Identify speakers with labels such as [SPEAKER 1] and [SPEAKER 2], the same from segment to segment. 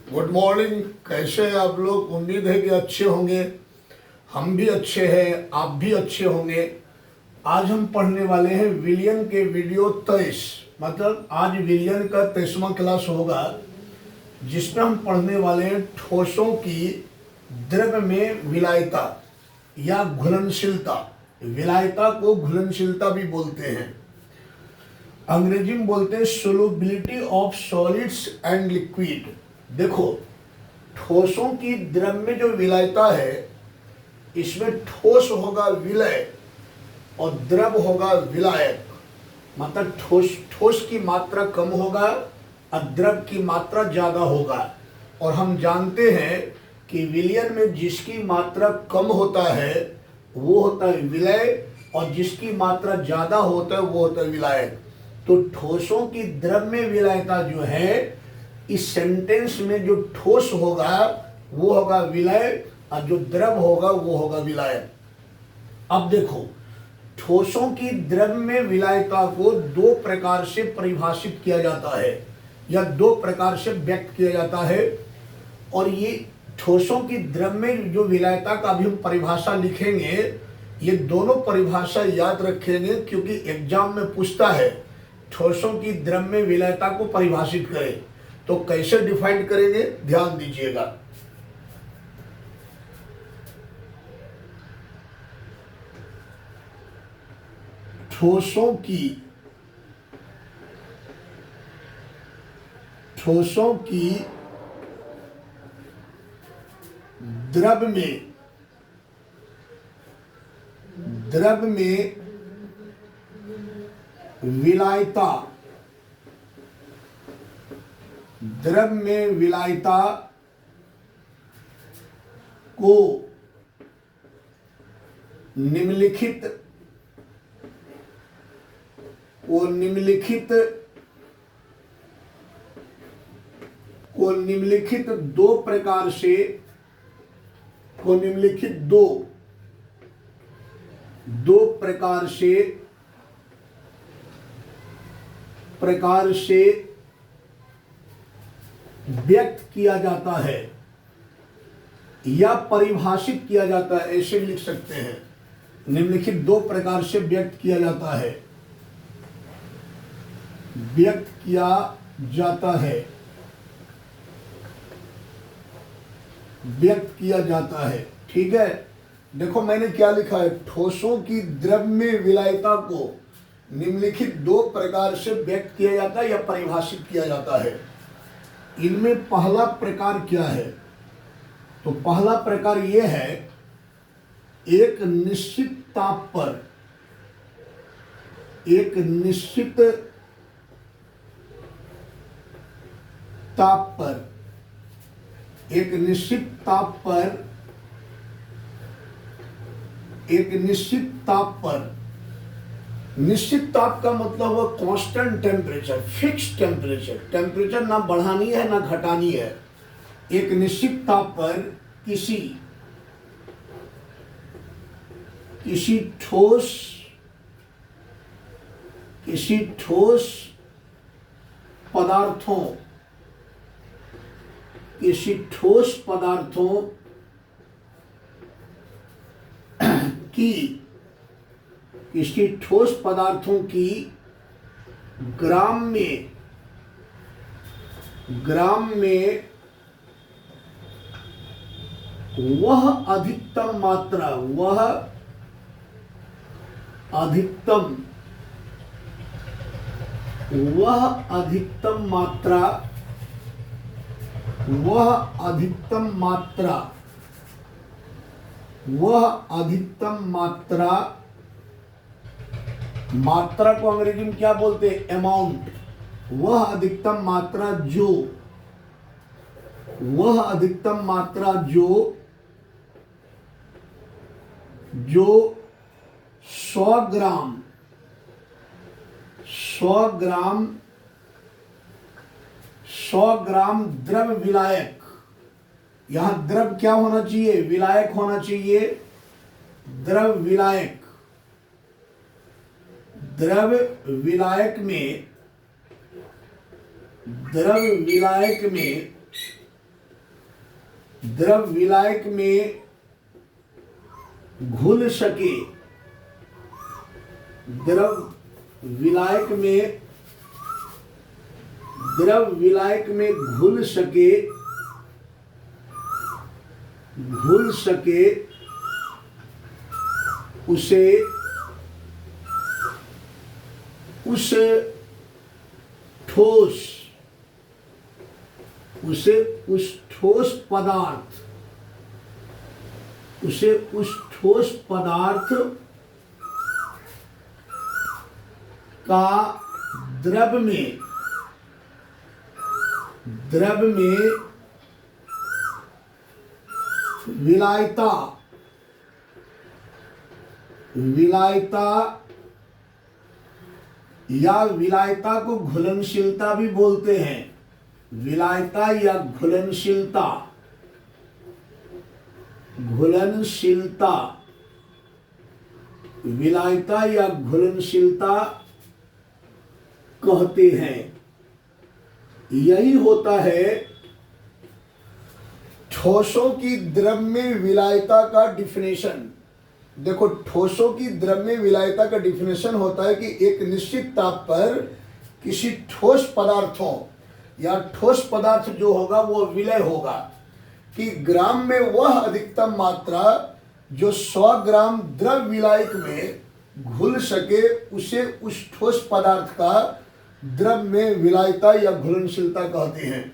[SPEAKER 1] Good morning. कैसे हैं आप लोग? उम्मीद है कि अच्छे होंगे। हम भी अच्छे हैं, आप भी अच्छे होंगे। आज हम पढ़ने वाले हैं विलियन के वीडियो 23, मतलब आज विलियन का 23वां क्लास होगा, जिसमें हम पढ़ने वाले हैं ठोसों की द्रव्य में विलायता या घुलनशीलता। विलायता को घुलनशीलता भी बोलते हैं, अंग्रेजी में बोलते हैं solubility of solids and liquid. देखो, ठोसों की द्रव में जो विलायता है, इसमें ठोस होगा विलय और द्रव होगा विलायक। मतलब ठोस की मात्रा कम होगा और द्रव की मात्रा ज्यादा होगा। और हम जानते हैं कि विलयन में जिसकी मात्रा कम होता है वो होता है विलय, और जिसकी मात्रा ज्यादा होता है वो होता है विलायक। तो ठोसों की द्रव में विलायता जो है, इस सेंटेंस में जो ठोस होगा वो होगा विलय और जो द्रव होगा वो होगा विलायक। अब देखो, ठोसों की द्रव में विलायता को दो प्रकार से परिभाषित किया जाता है या दो प्रकार से व्यक्त किया जाता है। और ये ठोसों की द्रव में जो विलायता का अभी हम परिभाषा लिखेंगे, ये दोनों परिभाषा याद रखेंगे, क्योंकि एग्जाम में पूछता है ठोसों की द्रव में विलायता को परिभाषित करें, तो कैसे डिफाइन करेंगे, ध्यान दीजिएगा। ठोसों की द्रव में विलायता, द्रव में विलायता को निम्नलिखित दो प्रकार से व्यक्त किया जाता है या परिभाषित किया जाता है, ऐसे लिख सकते हैं। निम्नलिखित दो प्रकार से व्यक्त किया जाता है। ठीक है, देखो मैंने क्या लिखा है, ठोसों की द्रव में विलायता को निम्नलिखित दो प्रकार से व्यक्त किया जाता है या परिभाषित किया जाता है। इनमें पहला प्रकार क्या है? तो पहला प्रकार यह है, एक निश्चित ताप पर निश्चित ताप का मतलब हुआ कांस्टेंट टेम्परेचर, फिक्स टेम्परेचर ना बढ़ानी है ना घटानी है। एक निश्चित ताप पर किसी ठोस पदार्थों की ग्राम में वह अधिकतम मात्रा को अंग्रेजी में क्या बोलते हैं? अमाउंट। वह अधिकतम मात्रा जो 100 ग्राम द्रव विलायक, यहां द्रव क्या होना चाहिए? विलायक होना चाहिए। द्रव विलायक में द्रव विलायक में घुल सके, द्रव विलायक में घुल सके उसे उस ठोस पदार्थ का द्रव में विलायता या विलायता को घुलनशीलता भी बोलते हैं। विलायता या घुलनशीलता विलायता या घुलनशीलता कहते हैं। यही होता है ठोसों की द्रव में विलायता का डिफिनेशन। देखो, ठोसों की द्रव में विलायता का डिफिनेशन होता है कि एक निश्चित ताप पर किसी ठोस पदार्थों या ठोस पदार्थ जो होगा वो विलय होगा कि ग्राम में वह अधिकतम मात्रा जो 100 ग्राम द्रव विलायक में घुल सके उसे उस ठोस पदार्थ का द्रव में विलायता या घुलनशीलता कहते हैं।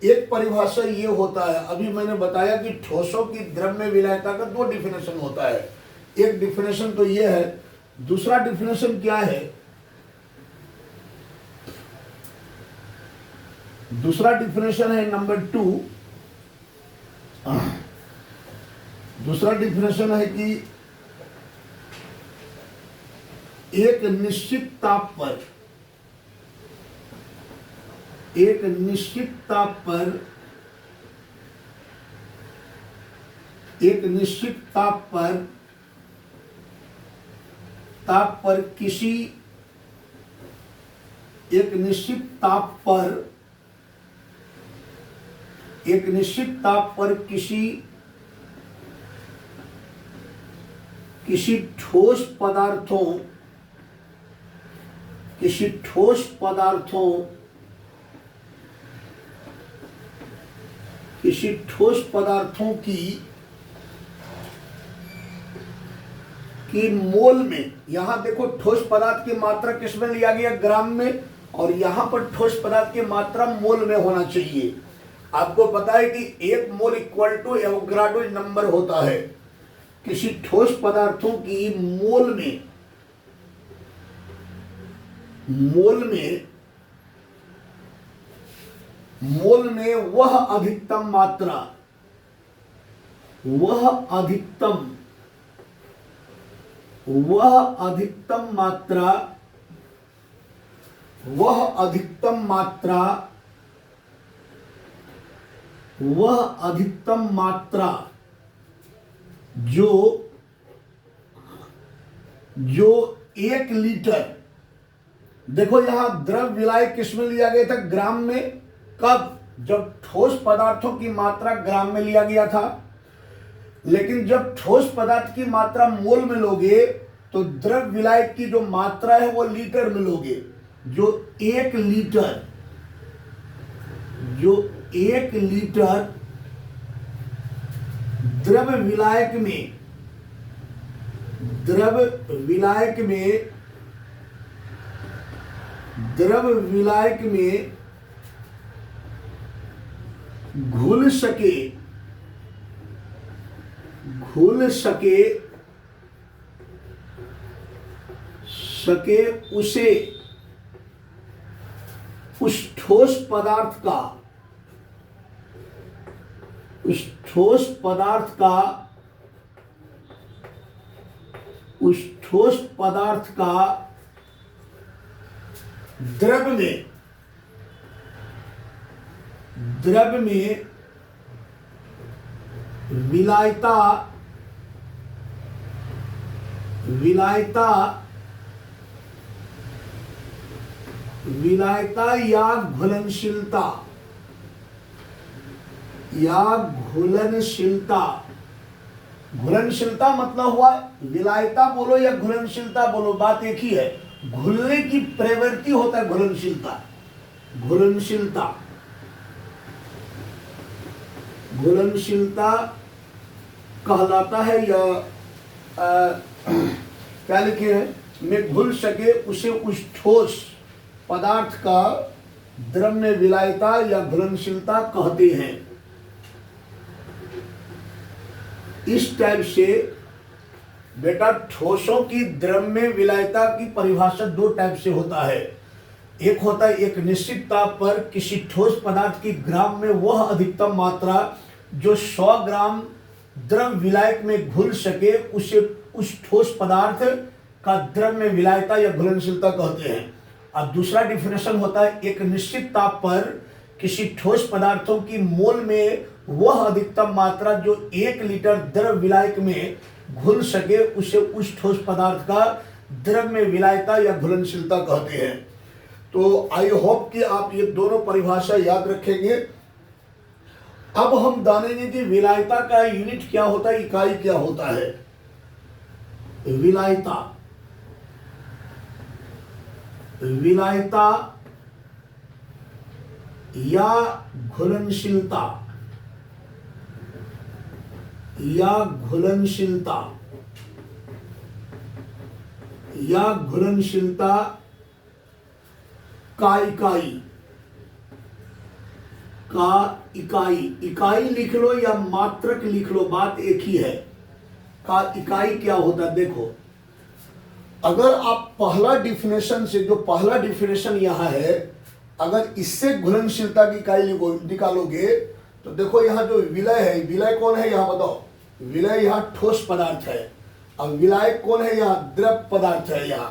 [SPEAKER 1] एक परिभाषा ये होता है, अभी मैंने बताया कि ठोसों की द्रव में विलायता का 2 डिफिनेशन होता है। एक डिफिनेशन तो ये है, दूसरा डिफिनेशन क्या है? दूसरा डिफिनेशन है नंबर 2। दूसरा डिफिनेशन है कि एक निश्चित ताप पर किसी ठोस पदार्थों की मोल में, यहां देखो ठोस पदार्थ की मात्रा किस में लिया गया? ग्राम में, और यहां पर ठोस पदार्थ की मात्रा मोल में होना चाहिए। आपको पता है कि 1 mole equal to Avogadro number होता है। किसी ठोस पदार्थों की मोल में वह अधिकतम मात्रा जो 1 लीटर, देखो यहां द्रव विलायक किस में लिया गया था? ग्राम में। कब? जब ठोस पदार्थों की मात्रा ग्राम में लिया गया था। लेकिन जब ठोस पदार्थ की मात्रा मोल में लोगे तो द्रव विलायक की जो मात्रा है वो लीटर में लोगे। जो 1 लीटर द्रव विलायक में घुल सके उसे उस ठोस पदार्थ का द्रव में विलायता या या घुलनशीलता। घुलनशीलता मतलब हुआ विलायता बोलो या घुलनशीलता बोलो, बात एक ही है। घुलने की प्रवृत्ति होता है घुलनशीलता। घुलनशीलता, घुलनशीलता कहलाता है या क्या लिखे हैं, में घुल सके उसे उस ठोस पदार्थ का द्रव्य विलायता या घुलनशीलता कहते हैं। इस टाइप से बेटा ठोसों की द्रव्य विलायता की परिभाषा दो टाइप से होता है। एक होता है एक निश्चित ताप पर किसी ठोस पदार्थ की ग्राम में वह अधिकतम मात्रा जो 100 ग्राम द्रव विलायक में घुल सके उसे उस ठोस पदार्थ का द्रव्य विलायता या घुलनशीलता कहते हैं। और दूसरा डिफिनेशन होता है एक निश्चित ताप पर किसी ठोस पदार्थों की मोल में वह अधिकतम मात्रा जो 1 लीटर द्रव विलायक में घुल सके उसे उस ठोस पदार्थ का द्रव्य विलायता या घुलनशीलता कहते हैं। तो आई होप कि आप ये दोनों परिभाषा याद रखेंगे। अब हम जानेंगे कि विलायता का यूनिट क्या होता है, इकाई क्या होता है। विलायता, विलायता या घुलनशीलता, या घुलनशीलता, या घुलनशीलता का इकाई, का इकाई, इकाई लिख लो या मात्रक लिख लो, बात एक ही है। का इकाई क्या होता है, देखो अगर आप पहला डिफिनेशन से, जो पहला डिफिनेशन यहां है, अगर इससे घुलनशीलता की इकाई निकालोगे तो देखो यहां जो विलय है, विलय कौन है यहां बताओ, विलय यहां ठोस पदार्थ है, अब विलायक कौन है यहां, द्रव पदार्थ है यहां।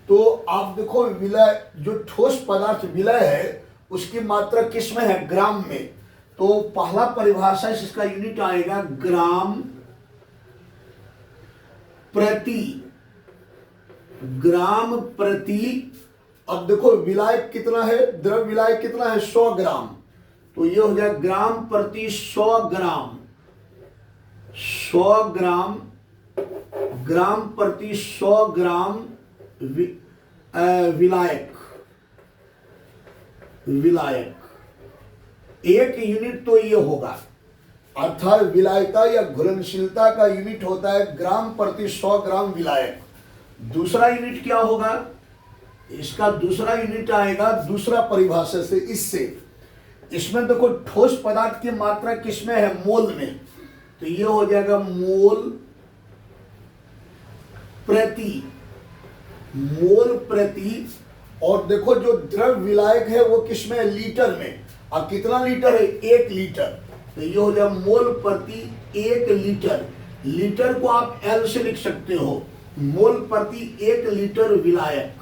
[SPEAKER 1] तो आप देखो विलय, जो ठोस पदार्थ विलय है उसकी मात्रा किस में है, ग्राम में। तो पहला परिभाषा इसका यूनिट आएगा ग्राम प्रति, ग्राम प्रति। अब देखो विलायक कितना है, द्रव विलायक कितना है, 100 ग्राम। तो ये हो जाए ग्राम प्रति 100 ग्राम, 100 ग्राम, ग्राम प्रति 100 ग्राम विलायक, विलायक एक यूनिट तो ये होगा। अर्थात विलायता या घुलनशीलता का यूनिट होता है ग्राम प्रति 100 ग्राम विलायक। दूसरा यूनिट क्या होगा, इसका दूसरा यूनिट आएगा दूसरा परिभाषा से, इससे इसमें देखो ठोस पदार्थ की मात्रा किसमें है, मोल में। तो ये हो जाएगा मोल प्रति, मोल प्रति। और देखो जो द्रव विलायक है वो किसमें है, लीटर में। और कितना लीटर है, 1 लीटर। तो ये हो जाएगा मोल प्रति 1 लीटर। लीटर को आप एल से लिख सकते हो, मोल प्रति 1 लीटर विलायक,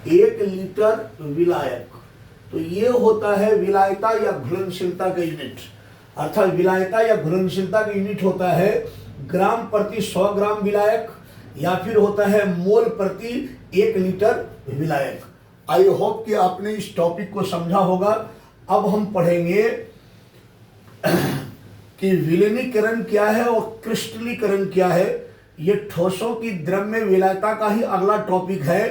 [SPEAKER 1] 1 लीटर विलायक। तो ये होता है विलायता या घुलनशीलता का यूनिट। अर्थात विलायता या घुलनशीलता का यूनिट होता है ग्राम प्रति 100 ग्राम विलायक, या फिर होता है मोल प्रति 1 लीटर विलायक। आई होप कि आपने इस टॉपिक को समझा होगा। अब हम पढ़ेंगे कि विलीनीकरण क्या है और क्रिस्टलीकरण क्या है। ये ठोसों की द्रव्य विलायता का ही अगला टॉपिक है,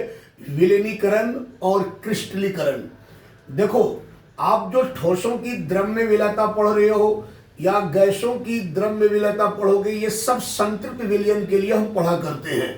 [SPEAKER 1] विलीनीकरण और क्रिस्टलीकरण। देखो आप जो ठोसों की द्रव्य विलायता पढ़ रहे हो या गैसों की द्रव्य विलायता पढ़ोगे, ये सब संतृप्त विलयन के लिए हम पढ़ा करते हैं।